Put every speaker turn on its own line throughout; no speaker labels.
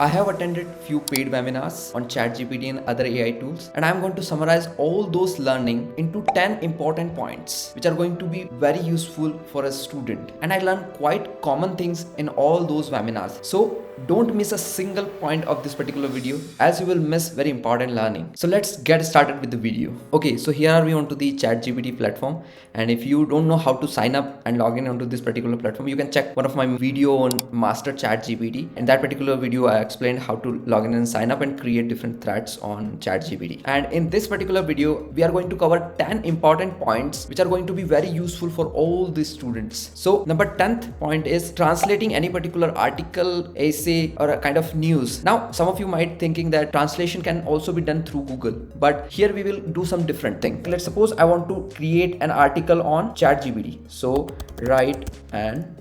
I have attended few paid webinars on ChatGPT and other AI tools, and I'm going to summarize all those learning into 10 important points which are going to be very useful for a student. And I learned quite common things in all those webinars. So don't miss a single point of this particular video, as you will miss very important learning. So let's get started with the video. Okay, so here are we onto the ChatGPT platform, and if you don't know how to sign up and log in onto this particular platform, you can check one of my video on Master ChatGPT. In that particular video, I explained how to log in and sign up and create different threads on ChatGPT. And in this particular video, we are going to cover 10 important points which are going to be very useful for all the students. So number 10th point is translating any particular article, essay, or a kind of news. Now, some of you might thinking that translation can also be done through Google, but here we will do some different thing. Let's suppose I want to create an article on ChatGPT. So write an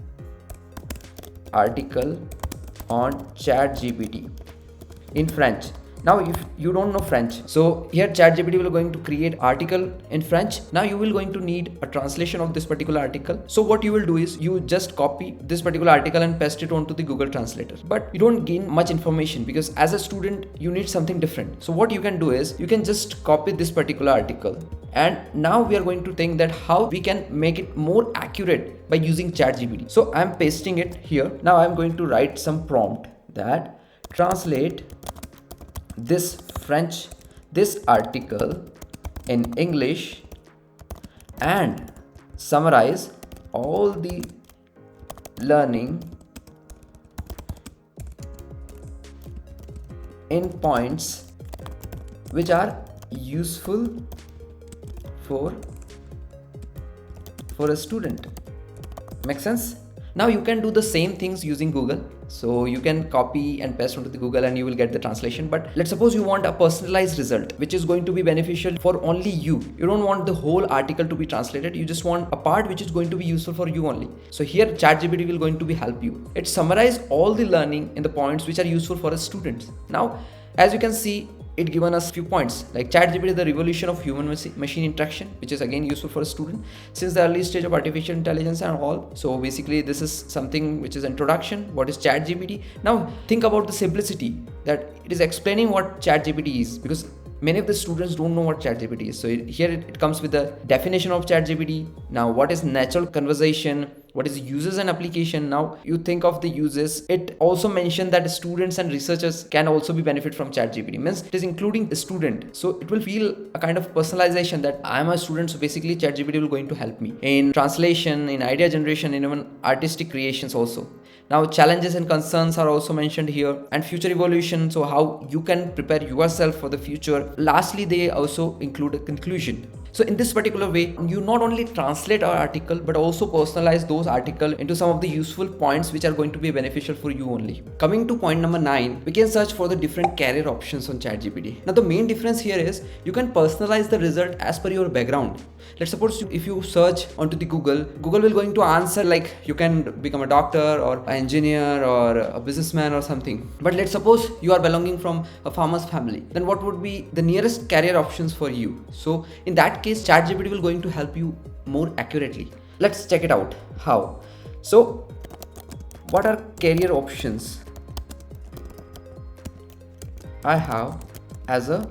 article on ChatGPT in French. Now, if you don't know French, so here ChatGPT will going to create article in French. Now you will going to need a translation of this particular article. So what you will do is you just copy this particular article and paste it onto the Google Translator. But you don't gain much information because as a student, you need something different. So what you can do is you can just copy this particular article. And now we are going to think that how we can make it more accurate by using ChatGPT. So I'm pasting it here. Now I'm going to write some prompt that translate this article in English and summarize all the learning in points which are useful for a student. Make sense? Now you can do the same things using Google. So you can copy and paste onto the Google and you will get the translation. But let's suppose you want a personalized result which is going to be beneficial for only you. You don't want the whole article to be translated. You just want a part which is going to be useful for you only. So here ChatGPT will going to be help you. It summarize all the learning in the points which are useful for a student. Now, as you can see, it given us few points like ChatGPT, the revolution of human machine interaction, which is again useful for a student since the early stage of artificial intelligence and all. So basically this is something which is introduction. What is ChatGPT? Now think about the simplicity that it is explaining what ChatGPT is, because many of the students don't know what ChatGPT is. So here it comes with the definition of ChatGPT. Now what is natural conversation? What is uses and application? Now you think of the uses. It also mentioned that students and researchers can also be benefit from ChatGPT. Means it is including the student. So it will feel a kind of personalization that I am a student. So basically ChatGPT will going to help me in translation, in idea generation, in even artistic creations also. Now challenges and concerns are also mentioned here, and future evolution. So how you can prepare yourself for the future. Lastly, they also include a conclusion. So in this particular way, you not only translate our article, but also personalize those articles into some of the useful points which are going to be beneficial for you only. Coming to point number 9, we can search for the different career options on ChatGPT. Now the main difference here is you can personalize the result as per your background. Let's suppose if you search onto the Google will going to answer like you can become a doctor or an engineer or a businessman or something. But let's suppose you are belonging from a farmer's family. Then what would be the nearest career options for you? So in that case, ChatGPT will going to help you more accurately. Let's check it out. How? So what are career options I have as a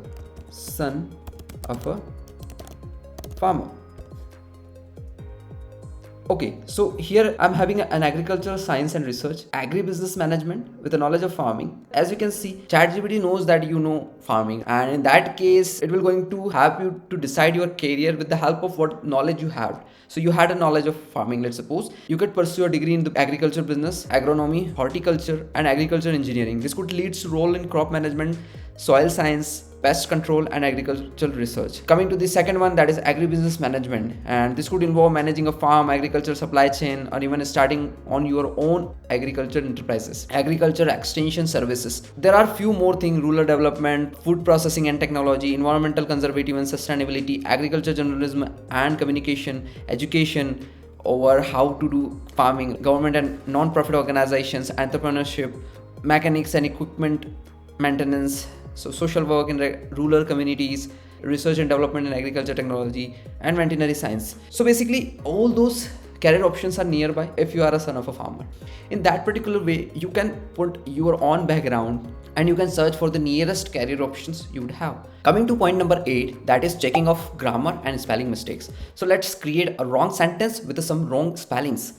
son of a farmer? Okay, so here I'm having an agricultural science and research, agribusiness management with a knowledge of farming. As you can see, ChatGPT knows that you know farming, and in that case, it will going to help you to decide your career with the help of what knowledge you have. So you had a knowledge of farming. Let's suppose you could pursue a degree in the agriculture business, agronomy, horticulture, and agriculture engineering. This could lead to role in crop management, soil science, pest control, and agricultural research. Coming to the second one, that is agribusiness management, and this could involve managing a farm, agriculture supply chain, or even starting on your own agriculture enterprises. Agriculture extension services. There are few more things: rural development, food processing and technology, environmental conservative and sustainability, agriculture journalism and communication, education over how to do farming, government and non-profit organizations, entrepreneurship, mechanics and equipment maintenance, so social work in rural communities, research and development in agriculture technology, and veterinary science. So basically all those career options are nearby if you are a son of a farmer. In that particular way, you can put your own background and you can search for the nearest career options you would have. Coming to point number 8, that is checking of grammar and spelling mistakes. So let's create a wrong sentence with some wrong spellings.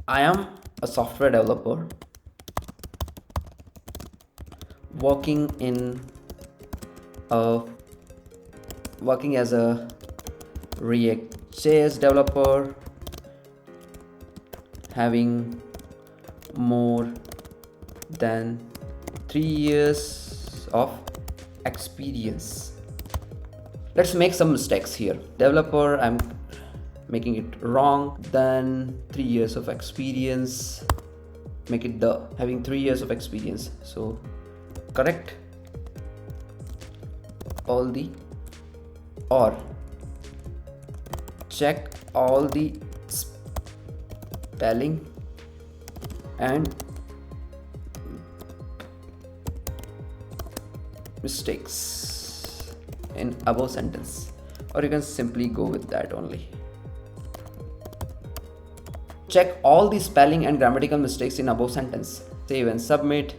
I am a software developer working as a React.js developer, having more than 3 years of experience. Let's make some mistakes here. Developer, I'm making it wrong. Then 3 years of experience, make it the having 3 years of experience. So correct all the, or check all the spelling and mistakes in above sentence, or you can simply go with that only. Check all the spelling and grammatical mistakes in above sentence. Save and submit.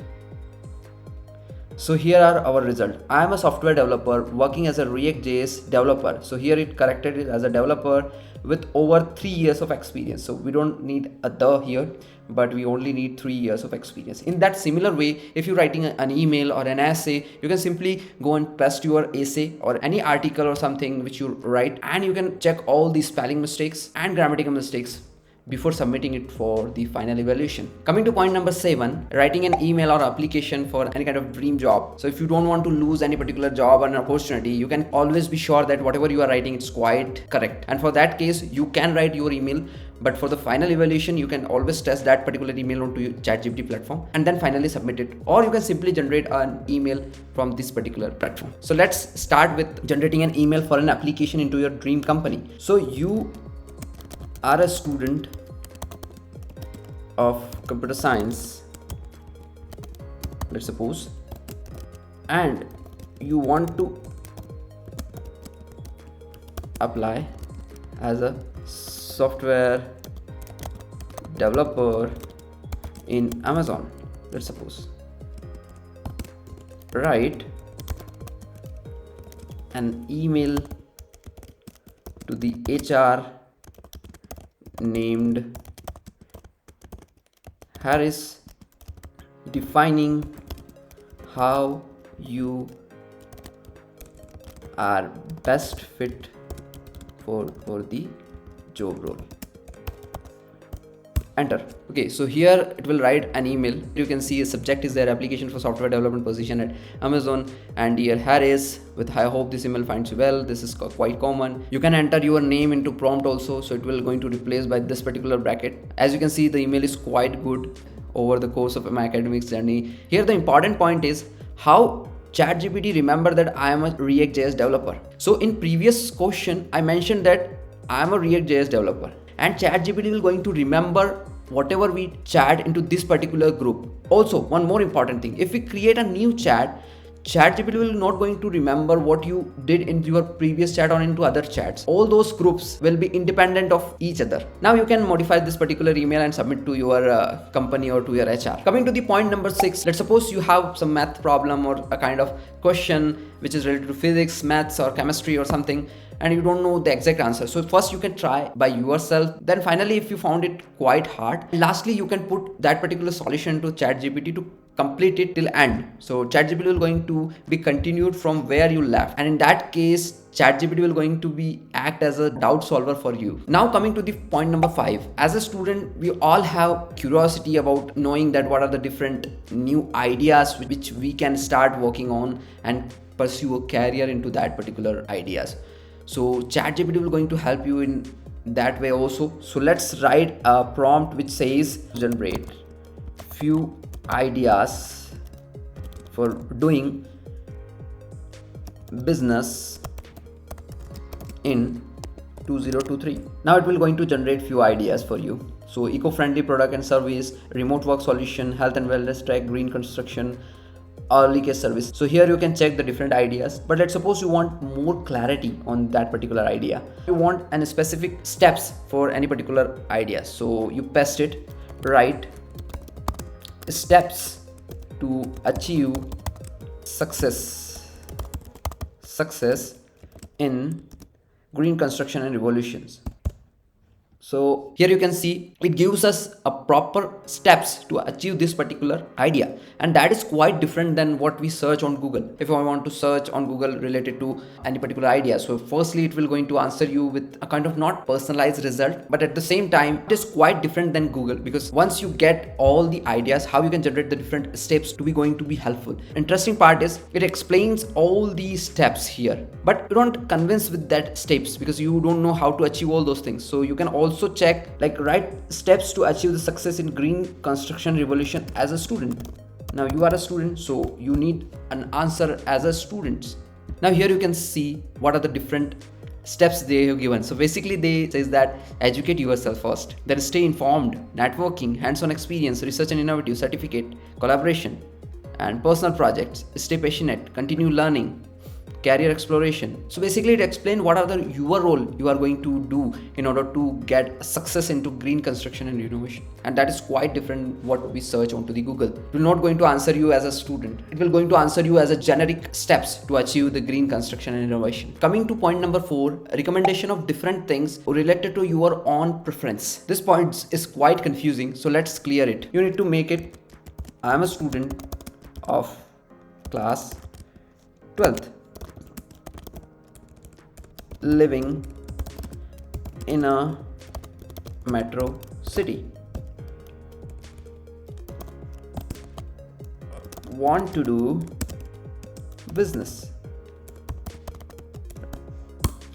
So here are our result. I am a software developer working as a React.js developer. So here it corrected it as a developer with over 3 years of experience. So we don't need a the here, but we only need 3 years of experience. In that similar way, if you're writing an email or an essay, you can simply go and paste your essay or any article or something which you write, and you can check all the spelling mistakes and grammatical mistakes before submitting it for the final evaluation. Coming to point number 7, writing an email or application for any kind of dream job. So if you don't want to lose any particular job or an opportunity, you can always be sure that whatever you are writing, it's quite correct. And for that case, you can write your email, but for the final evaluation, you can always test that particular email onto your ChatGPT platform and then finally submit it. Or you can simply generate an email from this particular platform. So let's start with generating an email for an application into your dream company. So you are a student of computer science, let's suppose, and you want to apply as a software developer in Amazon, let's suppose. Write an email to the HR named Harris, defining how you are best fit for the job role. Enter. Okay, so here it will write an email. You can see a subject is there, application for software development position at Amazon, and dear Harris, with I hope this email finds you well. This is quite common. You can enter your name into prompt also, so it will going to replace by this particular bracket. As you can see, the email is quite good over the course of my academics journey. Here the important point is how ChatGPT remember that I am a React.js developer. So in previous question, I mentioned that I am a React.js developer, and ChatGPT will going to remember whatever we chat into this particular group. Also, one more important thing, if we create a new chat, ChatGPT will not going to remember what you did in your previous chat or into other chats. All those groups will be independent of each other. Now you can modify this particular email and submit to your company or to your HR. Coming to the point number 6, let's suppose you have some math problem or a kind of question which is related to physics, maths or chemistry or something, and you don't know the exact answer. So first you can try by yourself. Then finally, if you found it quite hard, lastly you can put that particular solution to ChatGPT to complete it till end. So ChatGPT will going to be continued from where you left, and in that case ChatGPT will going to be act as a doubt solver for you. Now coming to the point number 5, as a student we all have curiosity about knowing that what are the different new ideas which we can start working on and pursue a career into that particular ideas. So ChatGPT will going to help you in that way also. So let's write a prompt which says generate few ideas for doing business in 2023. Now it will going to generate few ideas for you. So eco-friendly product and service, remote work solution, health and wellness tech, green construction, early case service. So here you can check the different ideas, but let's suppose you want more clarity on that particular idea. You want any specific steps for any particular idea. So you paste it, write steps to achieve success in green construction and revolutions. So here you can see it gives us a proper steps to achieve this particular idea, and that is quite different than what we search on Google. If I want to search on Google related to any particular idea, so firstly it will going to answer you with a kind of not personalized result, but at the same time it is quite different than Google, because once you get all the ideas how you can generate the different steps to be going to be helpful. Interesting part is it explains all these steps here, but you don't convince with that steps because you don't know how to achieve all those things. So you can also check like write steps to achieve the success in green construction revolution as a student. Now you are a student, so you need an answer as a student. Now here you can see what are the different steps they have given. So basically they says that educate yourself first, then stay informed, networking, hands-on experience, research and innovative, certificate, collaboration and personal projects, stay passionate, continue learning, career exploration. So basically it explains what are the your role you are going to do in order to get success into green construction and innovation, and that is quite different what we search onto the Google. It will not going to answer you as a student, it will going to answer you as a generic steps to achieve the green construction and innovation. Coming to point number 4, recommendation of different things related to your own preference. This point is quite confusing, so let's clear it. You need to make it I am a student of class 12th living in a metro city, want to do business.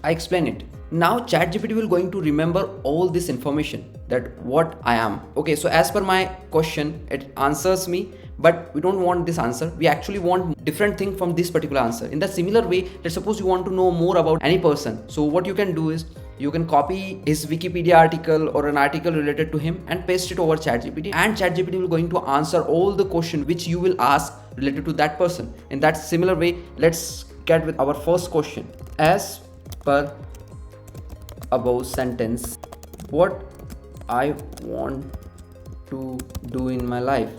I explain it. Now ChatGPT will going to remember all this information that what I am. Okay, so as per my question it answers me, but we don't want this answer, we actually want different thing from this particular answer. In the similar way, let's suppose you want to know more about any person, so what you can do is you can copy his Wikipedia article or an article related to him and paste it over ChatGPT, and ChatGPT will going to answer all the question which you will ask related to that person. In that similar way, let's get with our first question. As per above sentence, what I want to do in my life.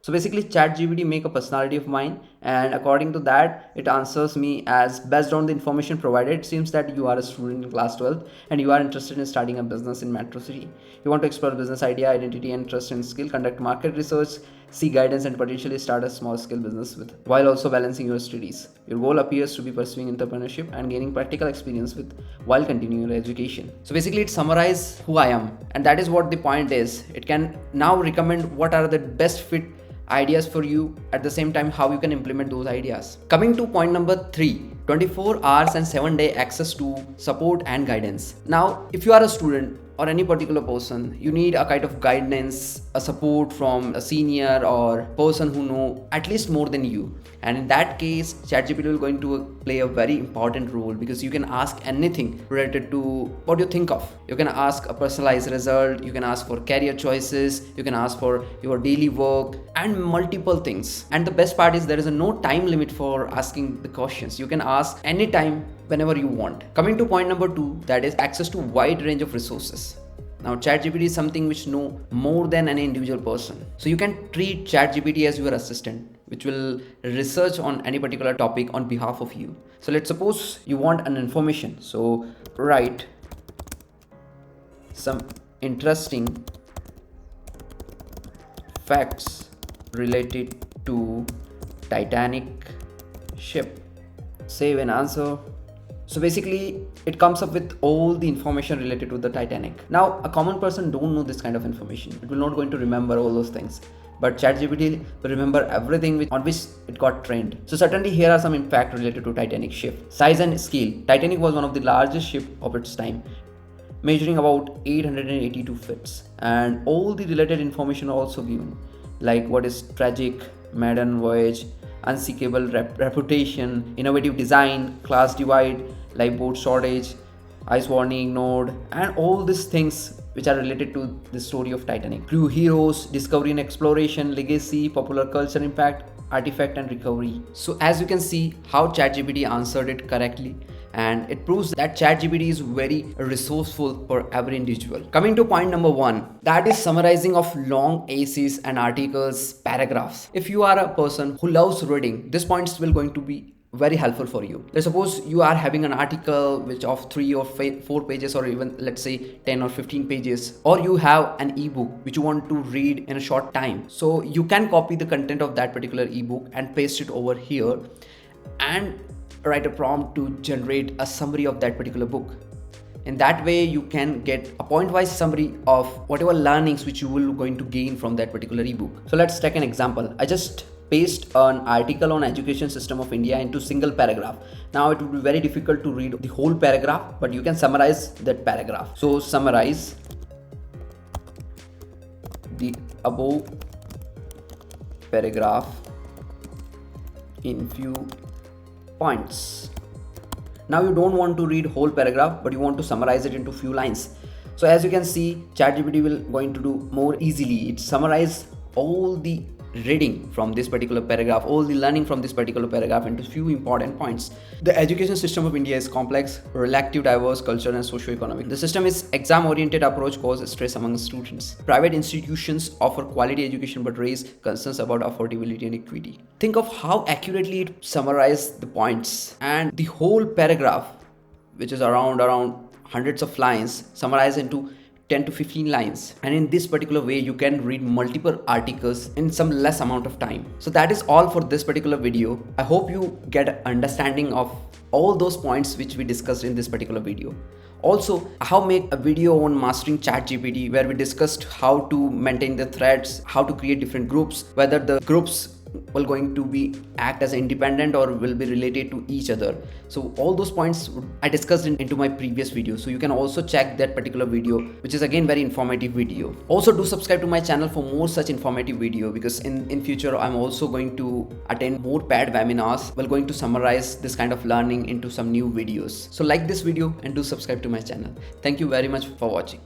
So basically ChatGPT make a personality of mine, and according to that it answers me as based on the information provided. It seems that you are a student in class 12 and you are interested in starting a business in metro city. You want to explore business idea, identity and trust and skill, conduct market research, seek guidance and potentially start a small scale business with while also balancing your studies. Your goal appears to be pursuing entrepreneurship and gaining practical experience with while continuing your education. So basically it summarizes who I am, and that is what the point is. It can now recommend what are the best fit ideas for you, at the same time how you can implement those ideas. Coming to point number 3, 24 hours and 7-day access to support and guidance. Now if you are a student or any particular person, you need a kind of guidance, a support from a senior or person who know at least more than you, and in that case ChatGPT will going to play a very important role, because you can ask anything related to what you think of. You can ask a personalized result, you can ask for career choices, you can ask for your daily work and multiple things. And the best part is there is no time limit for asking the questions. You can ask anytime whenever you want. Coming to point number 2, that is access to wide range of resources. Now ChatGPT is something which know more than any individual person. So you can treat ChatGPT as your assistant, which will research on any particular topic on behalf of you. So let's suppose you want an information. So write some interesting facts related to Titanic ship. Save an answer. So basically it comes up with all the information related to the Titanic. Now a common person don't know this kind of information. It will not going to remember all those things, but ChatGPT will remember everything on which it got trained. So certainly here are some impact related to Titanic ship. Size and scale. Titanic was one of the largest ship of its time, measuring about 882 feet, and all the related information are also given, like what is tragic, maiden voyage, unsinkable reputation, innovative design, class divide, lifeboat shortage, ice warning ignored, and all these things which are related to the story of Titanic. Crew heroes, discovery and exploration, legacy, popular culture impact, artifact and recovery. So as you can see how ChatGPT answered it correctly, and it proves that ChatGPT is very resourceful for every individual. Coming to point number 1, that is summarizing of long essays and articles, paragraphs. If you are a person who loves reading, this points will going to be very helpful for you. Let's suppose you are having an article which of 3 or 4 pages, or even let's say 10 or 15 pages, or you have an ebook which you want to read in a short time. So you can copy the content of that particular ebook and paste it over here and write a prompt to generate a summary of that particular book. In that way you can get a point-wise summary of whatever learnings which you will going to gain from that particular ebook. So let's take an example. I just paste an article on education system of India into single paragraph. Now it would be very difficult to read the whole paragraph, but you can summarize that paragraph. So summarize the above paragraph in few points. Now you don't want to read whole paragraph, but you want to summarize it into few lines. So as you can see, ChatGPT will going to do more easily. It summarize all the reading from this particular paragraph, all the learning from this particular paragraph into few important points. The education system of India is complex, relative, diverse, cultural and socio-economic. The system is exam-oriented approach causes stress among students. Private institutions offer quality education but raise concerns about affordability and equity. Think of how accurately it summarized the points, and the whole paragraph, which is around hundreds of lines, summarized into 10 to 15 lines, and in this particular way you can read multiple articles in some less amount of time. So that is all for this particular video. I hope you get an understanding of all those points which we discussed in this particular video. Also, I have made a video on mastering ChatGPT where we discussed how to maintain the threads, how to create different groups, whether the groups will going to be act as independent or will be related to each other. So all those points I discussed into my previous video, so you can also check that particular video, which is again very informative video. Also do subscribe to my channel for more such informative video, because in future I'm also going to attend more paid webinars. We're going to summarize this kind of learning into some new videos. So like this video and do subscribe to my channel. Thank you very much for watching.